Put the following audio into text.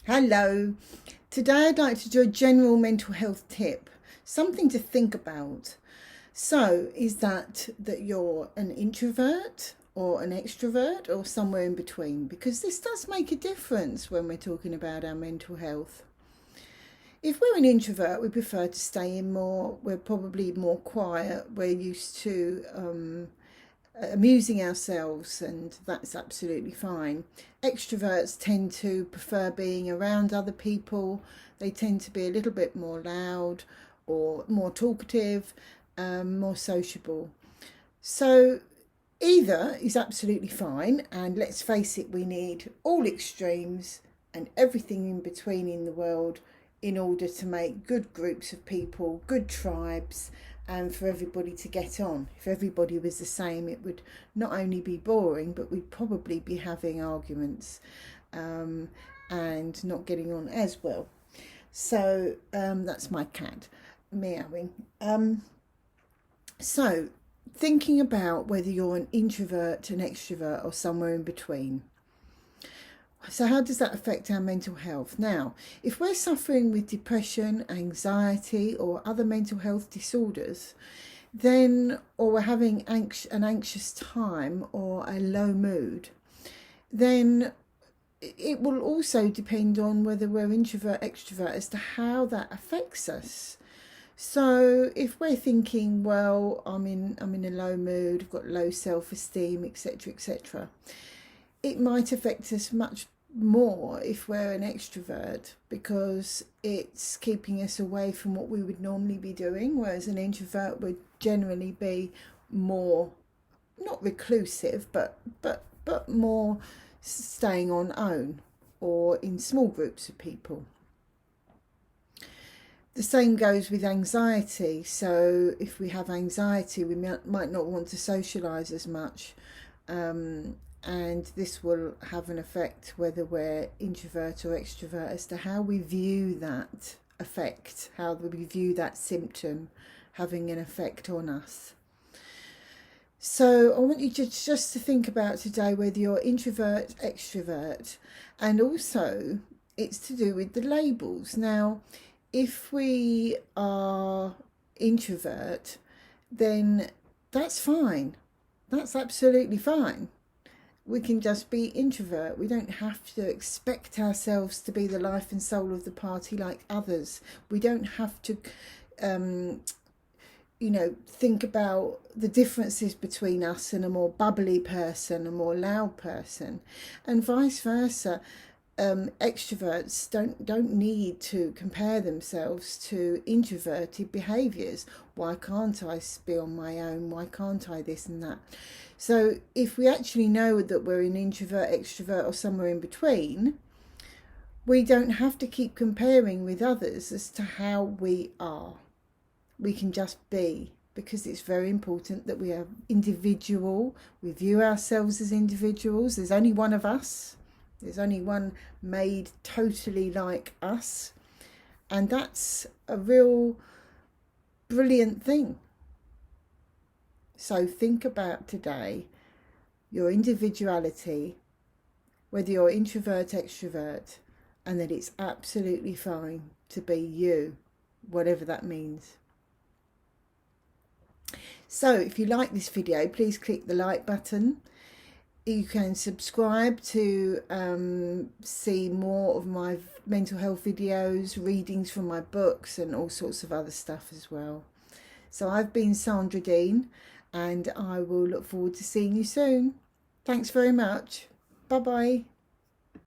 Hello. Today I'd like to do a general mental health tip, something to think about. So, is that you're an introvert or an extrovert or somewhere in between? Because this does make a difference when we're talking about our mental health. If we're an introvert, we prefer to stay in more. We're probably more quiet. We're used to amusing ourselves, and that's absolutely fine. Extroverts tend to prefer being around other people. They tend to be a little bit more loud or more talkative, more sociable. So either is absolutely fine, and let's face it, we need all extremes and everything in between in the world in order to make good groups of people, good tribes, and for everybody to get on. If everybody was the same, it would not only be boring, but we'd probably be having arguments and not getting on as well. So that's my cat meowing. So thinking about whether you're an introvert, an extrovert, or somewhere in between. So how does that affect our mental health? Now, if we're suffering with depression, anxiety, or other mental health disorders, then, or we're having an anxious time or a low mood, then it will also depend on whether we're introvert, extrovert, as to how that affects us. So if we're thinking, well, I'm in a low mood, I've got low self-esteem, etc., etc., it might affect us much more if we're an extrovert, because it's keeping us away from what we would normally be doing, whereas an introvert would generally be more, not reclusive, but more staying on own or in small groups of people. The same goes with anxiety. So if we have anxiety, we might not want to socialise as much, and this will have an effect whether we're introvert or extrovert as to how we view that effect, how we view that symptom having an effect on us. So I want you just to think about today whether you're introvert, extrovert, and also it's to do with the labels. Now, if we are introvert, then that's fine. That's absolutely fine. We can just be introvert. We don't have to expect ourselves to be the life and soul of the party like others. We don't have to, think about the differences between us and a more bubbly person, a more loud person, and vice versa. Extroverts don't need to compare themselves to introverted behaviours. Why can't I be on my own? Why can't I this and that? So if we actually know that we're an introvert, extrovert, or somewhere in between, we don't have to keep comparing with others as to how we are. We can just be, because it's very important that we are individual. We view ourselves as individuals. There's only one of us. There's only one made totally like us. And that's a real brilliant thing. So think about today your individuality, whether you're introvert, extrovert, and that it's absolutely fine to be you, whatever that means. So if you like this video, please click the like button. You can subscribe to see more of my mental health videos, readings from my books, and all sorts of other stuff as well. So I've been Sandra Dean, and I will look forward to seeing you soon. Thanks very much. Bye-bye.